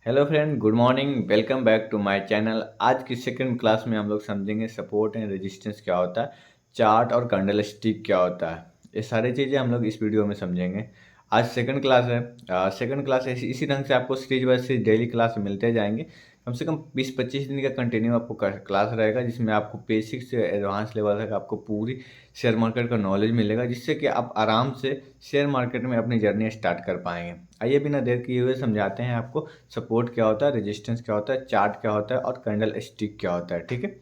Hello friend, good morning. Welcome back to my channel. आज की second class में हम लोग समझेंगे सपोर्ट एंड रेजिस्टेंस क्या होता है, चार्ट और कैंडल स्टिक क्या होता है। ये सारी चीज़ें हम लोग इस वीडियो में समझेंगे। आज सेकंड क्लास है। सेकंड क्लास इसी ढंग से आपको series by series daily class मिलते जाएंगे। कम से कम 20-25 दिन का कंटिन्यू आपको क्लास रहेगा, जिसमें आपको बेसिक से एडवांस लेवल तक आपको पूरी शेयर मार्केट का नॉलेज मिलेगा, जिससे कि आप आराम से शेयर मार्केट में अपनी जर्नी स्टार्ट कर पाएंगे। आइए बिना देर किए हुए समझाते हैं आपको सपोर्ट क्या होता है, रेजिस्टेंस क्या होता है, चार्ट क्या होता है और कैंडल स्टिक क्या होता है। ठीक है,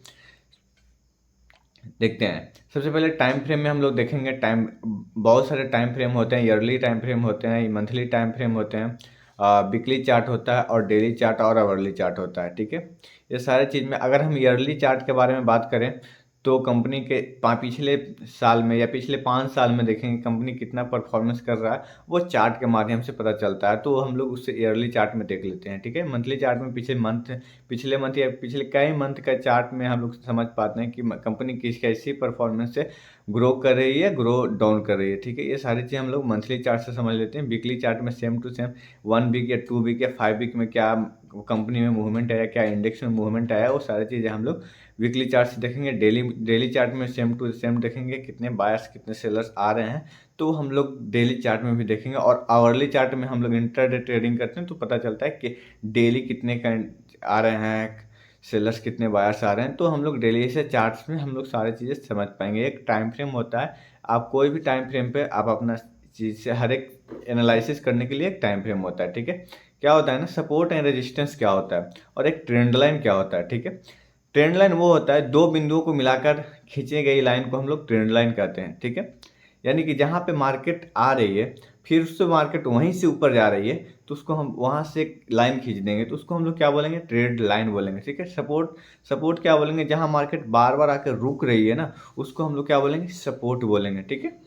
देखते हैं। सबसे पहले टाइम फ्रेम में हम लोग देखेंगे। टाइम बहुत सारे टाइम फ्रेम होते हैं, ईयरली टाइम फ्रेम होते हैं, मंथली टाइम फ्रेम होते हैं, वीकली चार्ट होता है और डेली चार्ट और आवरली चार्ट होता है। ठीक है, ये सारे चीज़ में अगर हम ईयरली चार्ट के बारे में बात करें तो कंपनी के पिछले साल में या पिछले 5 साल में देखेंगे कंपनी कितना परफॉर्मेंस कर रहा है, वो चार्ट के माध्यम से पता चलता है। तो हम लोग उससे ईयरली चार्ट में देख लेते हैं। ठीक है, मंथली चार्ट में पिछले मंथ या पिछले कई मंथ का चार्ट में हम लोग समझ पाते हैं कि कंपनी किस कैसी परफॉर्मेंस से ग्रो कर रही है, ग्रो डाउन कर रही है। ठीक है, ये सारी चीज़ हम लोग मंथली चार्ट से समझ लेते हैं। वीकली चार्ट में सेम टू सेम 1 वीक या 2 वीक या 5 वीक में क्या कंपनी में मूवमेंट आया, क्या इंडेक्स में मूवमेंट आया, वो सारी चीज़ें हम लोग वीकली चार्ट से देखेंगे। डेली चार्ट में सेम टू सेम देखेंगे कितने बायर्स कितने सेलर्स आ रहे हैं, तो हम लोग डेली चार्ट में भी देखेंगे। और आवरली चार्ट में हम लोग इंट्राडे ट्रेडिंग करते हैं, तो पता चलता है कि डेली कितने आ रहे हैं, सेलर्स कितने बायर्स आ रहे हैं। तो हम लोग डेली से चार्ट्स में हम लोग सारी चीज़ें समझ पाएंगे। एक टाइम फ्रेम होता है, आप कोई भी टाइम फ्रेम पे आप अपना चीज़ से हर एक एनालिसिस करने के लिए एक टाइम फ्रेम होता है। ठीक है, क्या होता है ना, सपोर्ट एंड रेजिस्टेंस क्या होता है और एक ट्रेंड लाइन क्या होता है। ठीक है, ट्रेंड लाइन वो होता है दो बिंदुओं को मिलाकर खींची गई लाइन को हम लोग ट्रेंड लाइन कहते हैं। ठीक है, यानी कि जहाँ पे मार्केट आ रही है फिर उससे मार्केट वहीं से ऊपर जा रही है, तो उसको हम वहाँ से एक लाइन खींच देंगे, तो उसको हम लोग क्या बोलेंगे, ट्रेड लाइन बोलेंगे। ठीक है, सपोर्ट सपोर्ट क्या बोलेंगे, जहाँ मार्केट बार बार आकर रुक रही है ना, उसको हम लोग क्या बोलेंगे, सपोर्ट बोलेंगे। ठीक है,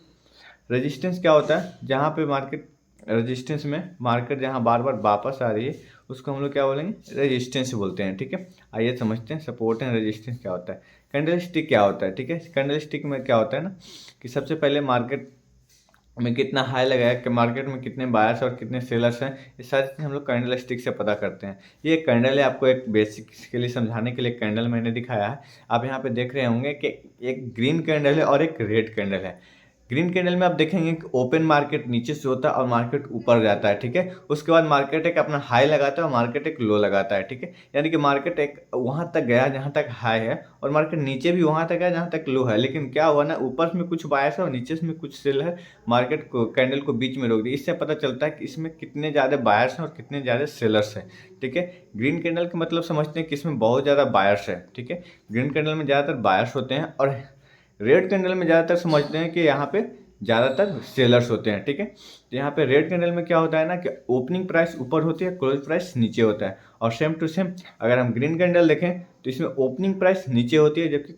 रेजिस्टेंस क्या होता है, जहाँ पे मार्केट रेजिस्टेंस में मार्केट जहाँ बार बार वापस आ रही है, उसको हम लोग क्या बोलेंगे, रेजिस्टेंस बोलते हैं। ठीक है, आइए समझते हैं सपोर्ट एंड रेजिस्टेंस क्या होता है। कैंडल स्टिक क्या होता है। ठीक है, कैंडल स्टिक में क्या होता है ना कि सबसे पहले मार्केट में कितना हाई लगाया, कि मार्केट में कितने बायर्स और कितने सेलर्स हैं, ये सारी चीज़ हम लोग कैंडल स्टिक से पता करते हैं। ये एक कैंडल है, आपको एक बेसिकली समझाने के लिए कैंडल मैंने दिखाया है। आप यहाँ पे देख रहे होंगे कि एक ग्रीन कैंडल है और एक रेड कैंडल है। ग्रीन कैंडल में आप देखेंगे कि ओपन मार्केट नीचे से होता है और मार्केट ऊपर जाता है। ठीक है, उसके बाद मार्केट एक अपना हाई लगाता है और मार्केट एक लो लगाता है। ठीक है, यानी कि मार्केट एक वहाँ तक गया जहाँ तक हाई है और मार्केट नीचे भी वहाँ तक गया जहाँ तक लो है। लेकिन क्या हुआ ना, ऊपर में कुछ बायर्स है और नीचे में कुछ सेल है, मार्केट को कैंडल को बीच में रोक दिया। इससे पता चलता है कि इसमें कितने ज़्यादा बायर्स हैं और कितने ज़्यादा सेलर्स हैं। ठीक है, ग्रीन कैंडल का मतलब समझते हैं कि इसमें बहुत ज़्यादा बायर्स है। ठीक है, ग्रीन कैंडल में ज़्यादातर बायर्स होते हैं और रेड कैंडल में ज़्यादातर समझते हैं कि यहाँ पे ज़्यादातर सेलर्स होते हैं। ठीक है, तो यहाँ पे रेड कैंडल में क्या होता है ना कि ओपनिंग प्राइस ऊपर होती है, क्लोज प्राइस नीचे होता है। और सेम टू सेम अगर हम ग्रीन कैंडल देखें तो इसमें ओपनिंग प्राइस नीचे होती है जबकि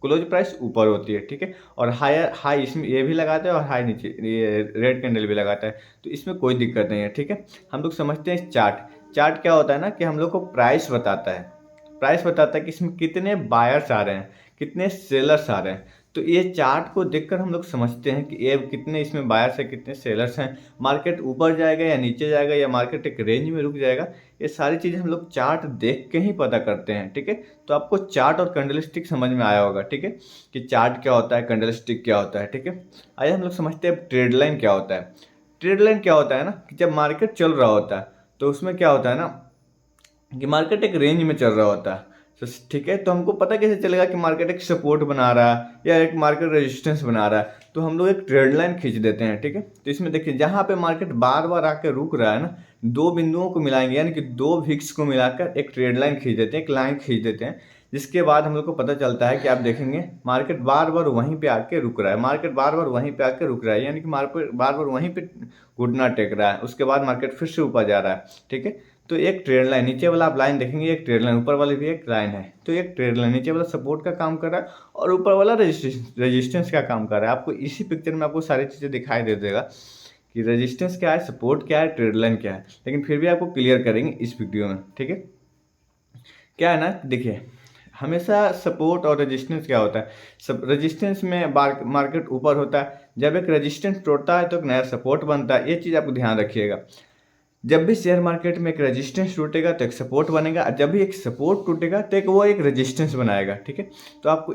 क्लोज प्राइस ऊपर होती है। ठीक है, और हायर हाई इसमें ये भी लगाता है और हाई नीचे ये रेड कैंडल भी लगाता है, तो इसमें कोई दिक्कत नहीं है। ठीक है, हम लोग समझते हैं चार्ट। चार्ट क्या होता है ना कि हम लोग को प्राइस बताता है, प्राइस बताता है कि इसमें कितने बायर्स आ रहे हैं, कितने सेलर्स आ रहे हैं। तो ये चार्ट को देखकर हम लोग समझते हैं कि ये कितने इसमें बायर्स है कितने सेलर्स हैं, मार्केट ऊपर जाएगा या नीचे जाएगा या मार्केट एक रेंज में रुक जाएगा। ये सारी चीज़ें हम लोग चार्ट देख के ही पता करते हैं। ठीक है, तो आपको चार्ट और कैंडलस्टिक समझ में आया होगा। ठीक है, कि चार्ट क्या होता है, कैंडलस्टिक क्या होता है। ठीक है, आइए हम लोग समझते हैं ट्रेड लाइन क्या होता है। ट्रेड लाइन क्या होता है ना कि जब मार्केट चल रहा होता है तो उसमें क्या होता है ना कि मार्केट एक रेंज में चल रहा होता है। तो ठीक है, तो हमको पता कैसे चलेगा कि मार्केट एक सपोर्ट बना रहा है या एक मार्केट रेजिस्टेंस बना रहा है, तो हम लोग एक ट्रेड लाइन खींच देते हैं। ठीक है, तो इसमें देखिए जहाँ पे मार्केट बार बार आकर रुक रहा है ना, दो बिंदुओं को मिलाएंगे यानी कि दो विक्स को मिलाकर एक ट्रेड लाइन खींच देते हैं, एक लाइन खींच देते हैं। जिसके बाद हम लोग को पता चलता है कि आप देखेंगे मार्केट बार बार वहीं पे आके रुक रहा है, मार्केट बार बार वहीं पे आके रुक रहा है, यानी कि मार्केट बार बार वहीं पे घुटना टेक रहा है, उसके बाद मार्केट फिर से ऊपर जा रहा है। ठीक है, तो एक ट्रेड लाइन, नीचे वाला आप लाइन देखेंगे एक ट्रेड लाइन, ऊपर वाली भी एक लाइन है, तो एक ट्रेड लाइन नीचे वाला सपोर्ट का काम कर रहा है और ऊपर वाला रेजिस्टेंस का काम कर रहा है। आपको इसी पिक्चर में आपको सारी चीज़ें दिखाई दे देगा कि रेजिस्टेंस क्या है, सपोर्ट क्या है, ट्रेड लाइन क्या है, लेकिन फिर भी आपको क्लियर करेंगे इस वीडियो में। ठीक है, क्या है ना, देखिए हमेशा सपोर्ट और रेजिस्टेंस क्या होता है, सब रेजिस्टेंस में मार्केट ऊपर होता है, जब एक रेजिस्टेंस टूटता है तो एक नया सपोर्ट बनता है। ये चीज़ आपको ध्यान रखिएगा। जब भी शेयर मार्केट में एक रेजिस्टेंस टूटेगा तो एक सपोर्ट बनेगा, और जब भी एक सपोर्ट टूटेगा तो वो एक रेजिस्टेंस बनाएगा। ठीक है, तो आपको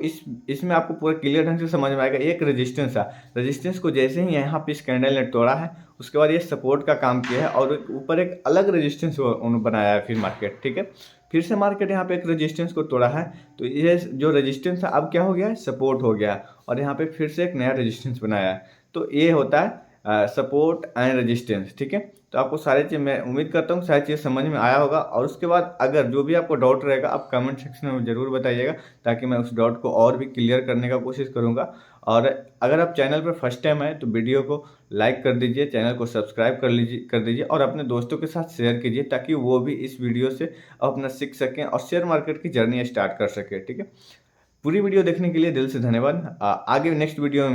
इसमें आपको पूरा क्लियर ढंग से समझ में आएगा। एक रेजिस्टेंस है, रेजिस्टेंस को जैसे ही यहाँ पे इस कैंडल ने तोड़ा है, उसके बाद ये सपोर्ट का काम किया है और ऊपर एक अलग रेजिस्टेंस बनाया है फिर मार्केट। ठीक है, फिर से मार्केट यहाँ पे एक रेजिस्टेंस को तोड़ा है, तो ये जो रेजिस्टेंस है अब क्या हो गया है, सपोर्ट हो गया है, और यहाँ पे फिर से एक नया रेजिस्टेंस बनाया है। तो ये होता है सपोर्ट एंड रेजिस्टेंस। ठीक है, तो आपको सारी चीज़, मैं उम्मीद करता हूँ सारी चीज़ समझ में आया होगा। और उसके बाद अगर जो भी आपको डाउट रहेगा आप कमेंट सेक्शन में ज़रूर बताइएगा, ताकि मैं उस डाउट को और भी क्लियर करने का कोशिश करूँगा। और अगर आप चैनल पर फर्स्ट टाइम आए तो वीडियो को लाइक कर दीजिए, चैनल को सब्सक्राइब कर दीजिए और अपने दोस्तों के साथ शेयर कीजिए, ताकि वो भी इस वीडियो से अपना सीख सकें और शेयर मार्केट की जर्नी स्टार्ट कर सकें। ठीक है, पूरी वीडियो देखने के लिए दिल से धन्यवाद। आगे नेक्स्ट वीडियो में